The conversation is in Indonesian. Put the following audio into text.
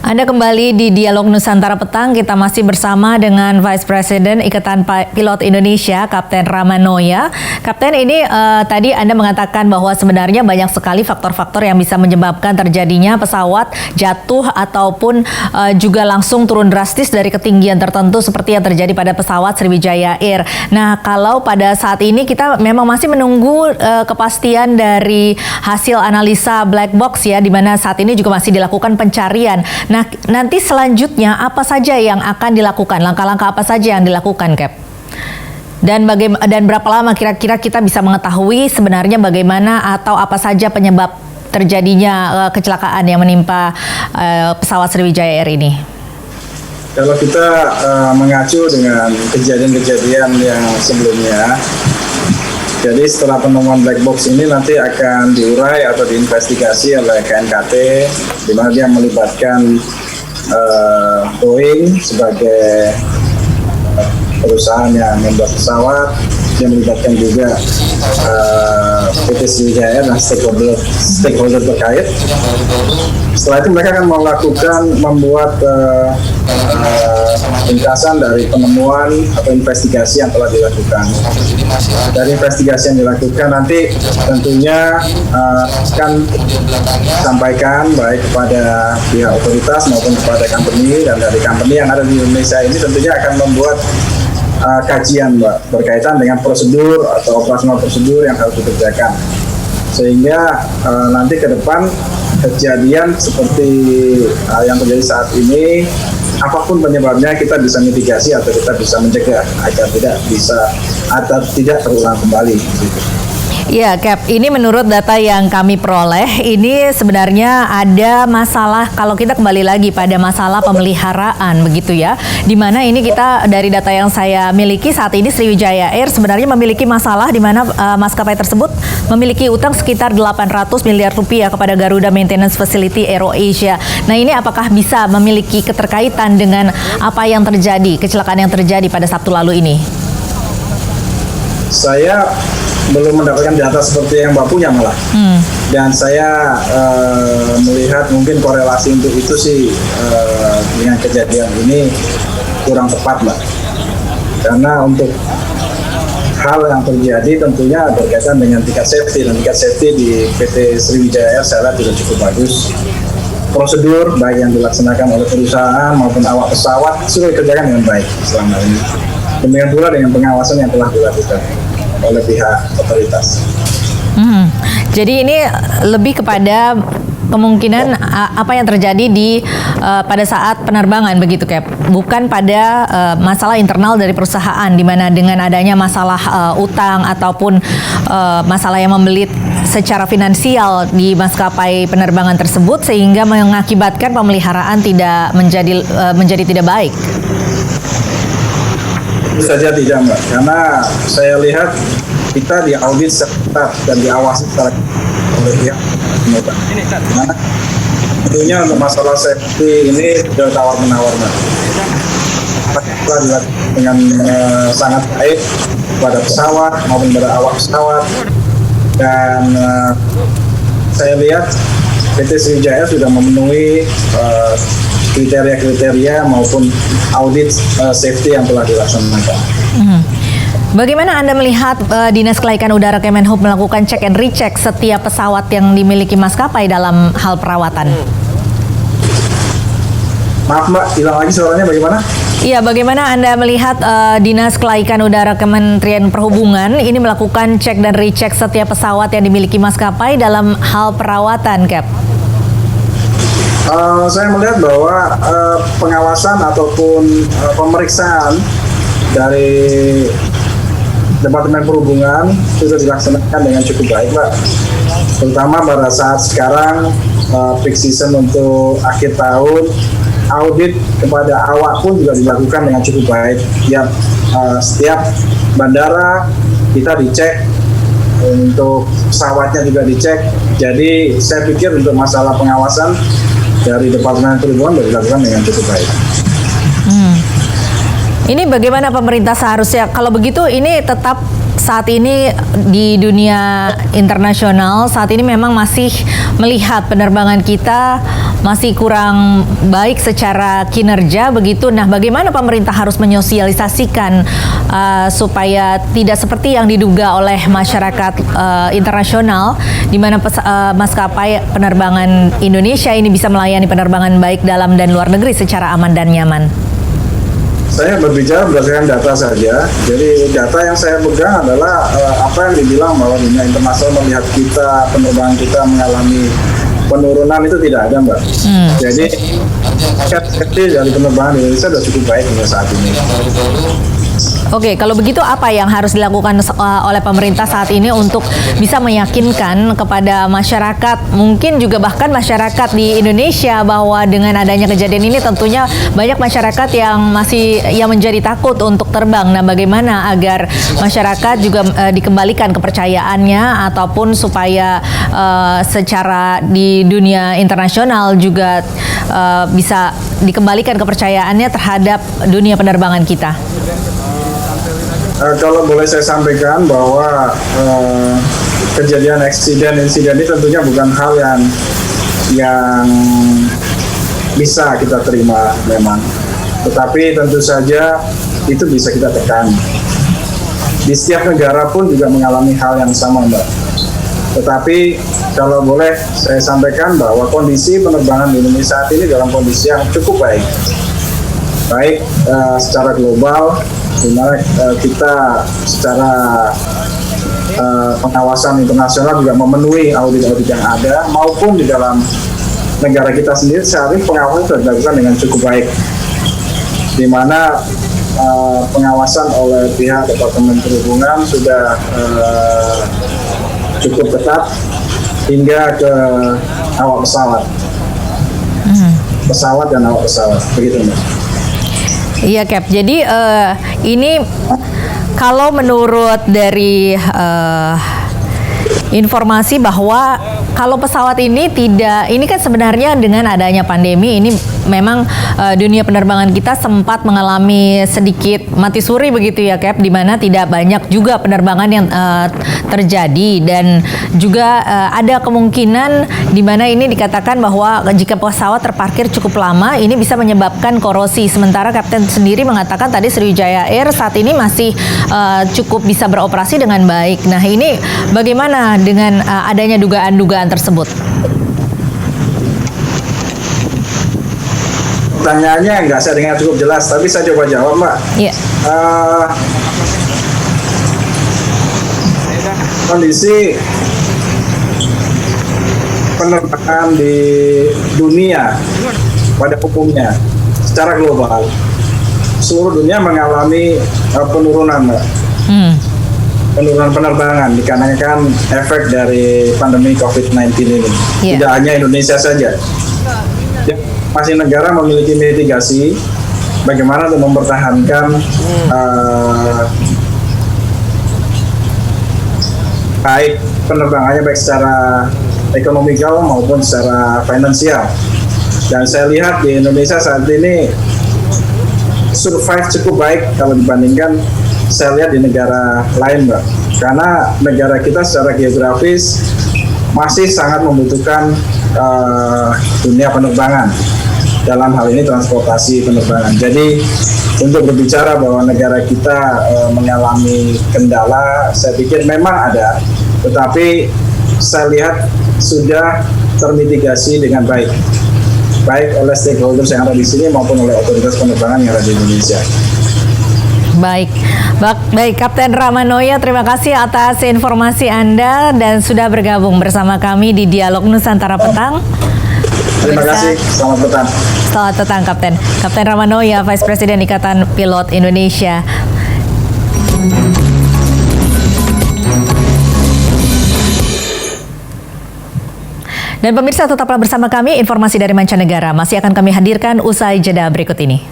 Anda kembali di Dialog Nusantara Petang. Kita masih bersama dengan Vice President Ikatan Pilot Indonesia, Kapten Ramanoya. Kapten, ini tadi Anda mengatakan bahwa sebenarnya banyak sekali faktor-faktor yang bisa menyebabkan terjadinya pesawat jatuh ataupun juga langsung turun drastis dari ketinggian tertentu seperti yang terjadi pada pesawat Sriwijaya Air. Nah, kalau pada saat ini kita memang masih menunggu kepastian dari hasil analisa black box ya, di mana saat ini juga masih dilakukan pencarian. Nah, nanti selanjutnya apa saja yang akan dilakukan? Langkah-langkah apa saja yang dilakukan, Cap? Dan berapa lama kira-kira kita bisa mengetahui sebenarnya bagaimana atau apa saja penyebab terjadinya kecelakaan yang menimpa pesawat Sriwijaya Air ini? Kalau kita mengacu dengan kejadian-kejadian yang sebelumnya, jadi setelah penemuan black box ini nanti akan diurai atau diinvestigasi oleh KNKT, di mana dia melibatkan Boeing sebagai perusahaan yang membuat pesawat, dia melibatkan juga PT Sriwijaya dan stakeholder terkait. Setelah itu mereka akan membuat ringkasan dari penemuan atau investigasi yang telah dilakukan. Dari investigasi yang dilakukan nanti tentunya akan disampaikan baik kepada pihak otoritas maupun kepada company, dan dari company yang ada di Indonesia ini tentunya akan membuat kajian, Mbak, berkaitan dengan prosedur atau operasional prosedur yang harus dikerjakan, sehingga nanti ke depan kejadian seperti yang terjadi saat ini, apapun penyebabnya, kita bisa mitigasi atau kita bisa mencegah agar tidak terulang kembali. Ya, Cap, ini menurut data yang kami peroleh, ini sebenarnya ada masalah, kalau kita kembali lagi pada masalah pemeliharaan begitu ya, di mana ini kita dari data yang saya miliki saat ini Sriwijaya Air sebenarnya memiliki masalah di mana maskapai tersebut memiliki utang sekitar 800 miliar rupiah kepada Garuda Maintenance Facility AeroAsia. Nah, ini apakah bisa memiliki keterkaitan dengan apa yang terjadi, kecelakaan yang terjadi pada Sabtu lalu ini? Saya belum mendapatkan data seperti yang Mbak punya malah. Dan saya melihat mungkin korelasi untuk itu sih dengan kejadian ini kurang tepat, Mbak. Karena untuk hal yang terjadi tentunya berkaitan dengan tingkat safety, dan tingkat safety di PT Sriwijaya Air saya lihat juga cukup bagus. Prosedur baik yang dilaksanakan oleh perusahaan maupun awak pesawat sudah dikerjakan dengan baik selama ini. Demikian pula dengan pengawasan yang telah dilakukan oleh pihak otoritas. Jadi ini lebih kepada kemungkinan apa yang terjadi pada saat penerbangan begitu, Cap, bukan pada masalah internal dari perusahaan, di mana dengan adanya masalah utang ataupun masalah yang membelit secara finansial di maskapai penerbangan tersebut sehingga mengakibatkan pemeliharaan tidak menjadi tidak baik. Tentu saja tidak, Mbak, karena saya lihat kita diaudit secara dan diawasi secara oleh pihak penerbangan. Tentunya untuk masalah safety ini sudah tawar-menawar, Mbak. Kita dilakukan dengan sangat baik pada pesawat maupun pada awak pesawat, dan saya lihat PT Sriwijaya sudah memenuhi kriteria-kriteria maupun audit safety yang telah dilaksanakan. Bagaimana Anda melihat Dinas Kelaikan Udara Kemenhub melakukan cek and recheck setiap pesawat yang dimiliki maskapai dalam hal perawatan? Maaf, Mbak, hilang lagi suaranya, bagaimana? Iya, bagaimana Anda melihat Dinas Kelaikan Udara Kementerian Perhubungan ini melakukan cek dan recheck setiap pesawat yang dimiliki maskapai dalam hal perawatan, Cap? Saya melihat bahwa pengawasan ataupun pemeriksaan dari Departemen Perhubungan sudah dilaksanakan dengan cukup baik, Pak. Terutama pada saat sekarang peak season untuk akhir tahun, audit kepada awak pun juga dilakukan dengan cukup baik. Setiap bandara kita dicek, untuk pesawatnya juga dicek. Jadi saya pikir untuk masalah pengawasan dari Departemen Perhubungan sudah dilakukan dengan cukup baik. Ini bagaimana pemerintah seharusnya, kalau begitu ini tetap saat ini di dunia internasional saat ini memang masih melihat penerbangan kita masih kurang baik secara kinerja begitu. Nah, bagaimana pemerintah harus menyosialisasikan supaya tidak seperti yang diduga oleh masyarakat internasional, di mana maskapai penerbangan Indonesia ini bisa melayani penerbangan baik dalam dan luar negeri secara aman dan nyaman? Saya berbicara berdasarkan data saja. Jadi data yang saya pegang adalah apa yang dibilang bahwa dunia internasional melihat kita, penerbangan kita mengalami penurunan itu tidak ada, Mbak. Jadi kecil dari penerbangan Indonesia sudah cukup baik hingga saat ini. Oke, kalau begitu apa yang harus dilakukan oleh pemerintah saat ini untuk bisa meyakinkan kepada masyarakat, mungkin juga bahkan masyarakat di Indonesia, bahwa dengan adanya kejadian ini tentunya banyak masyarakat yang menjadi takut untuk terbang. Nah, bagaimana agar masyarakat juga dikembalikan kepercayaannya, ataupun supaya secara di dunia internasional juga bisa dikembalikan kepercayaannya terhadap dunia penerbangan kita? Kalau boleh saya sampaikan bahwa kejadian insiden ini tentunya bukan hal yang bisa kita terima memang. Tetapi tentu saja itu bisa kita tekan. Di setiap negara pun juga mengalami hal yang sama, Mbak. Tetapi kalau boleh saya sampaikan bahwa kondisi penerbangan di Indonesia saat ini dalam kondisi yang cukup baik. Baik secara global, di mana kita secara pengawasan internasional juga memenuhi audit-audit yang ada, maupun di dalam negara kita sendiri saat ini pengawasan sudah dilakukan dengan cukup baik, di mana pengawasan oleh pihak Departemen Perhubungan sudah cukup ketat hingga ke awak pesawat dan awak pesawat, begitu, Mbak. Iya, Cap. Jadi ini kalau menurut dari informasi bahwa kalau pesawat ini ini kan sebenarnya dengan adanya pandemi ini memang dunia penerbangan kita sempat mengalami sedikit mati suri begitu ya, Cap, di mana tidak banyak juga penerbangan yang terjadi, dan juga ada kemungkinan di mana ini dikatakan bahwa jika pesawat terparkir cukup lama ini bisa menyebabkan korosi. Sementara Kapten sendiri mengatakan tadi Sriwijaya Air saat ini masih cukup bisa beroperasi dengan baik. Nah, ini bagaimana dengan adanya dugaan-dugaan tersebut? Pertanyaannya nggak saya dengar cukup jelas, tapi saya coba jawab, Mbak. Iya. Kondisi penerbangan di dunia pada umumnya secara global, seluruh dunia mengalami penurunan, Mbak. Penurunan penerbangan dikarenakan efek dari pandemi COVID-19 ini. Yeah. Tidak hanya Indonesia saja. Masing negara memiliki mitigasi bagaimana untuk mempertahankan baik penerbangannya, baik secara ekonomikal maupun secara finansial. Dan saya lihat di Indonesia saat ini survive cukup baik kalau dibandingkan saya lihat di negara lain, Mbak. Karena negara kita secara geografis masih sangat membutuhkan dunia penerbangan, dalam hal ini transportasi penerbangan. Jadi untuk berbicara bahwa negara kita mengalami kendala, saya pikir memang ada, tetapi saya lihat sudah termitigasi dengan baik oleh stakeholders yang ada di sini maupun oleh otoritas penerbangan yang ada di Indonesia. Baik, Kapten Ramanoya, terima kasih atas informasi Anda dan sudah bergabung bersama kami di Dialog Nusantara Petang. Terima kasih, selamat petang. Selamat petang, Kapten Ramanoya, Vice President Ikatan Pilot Indonesia. Dan pemirsa, tetaplah bersama kami, informasi dari mancanegara masih akan kami hadirkan usai jeda berikut ini.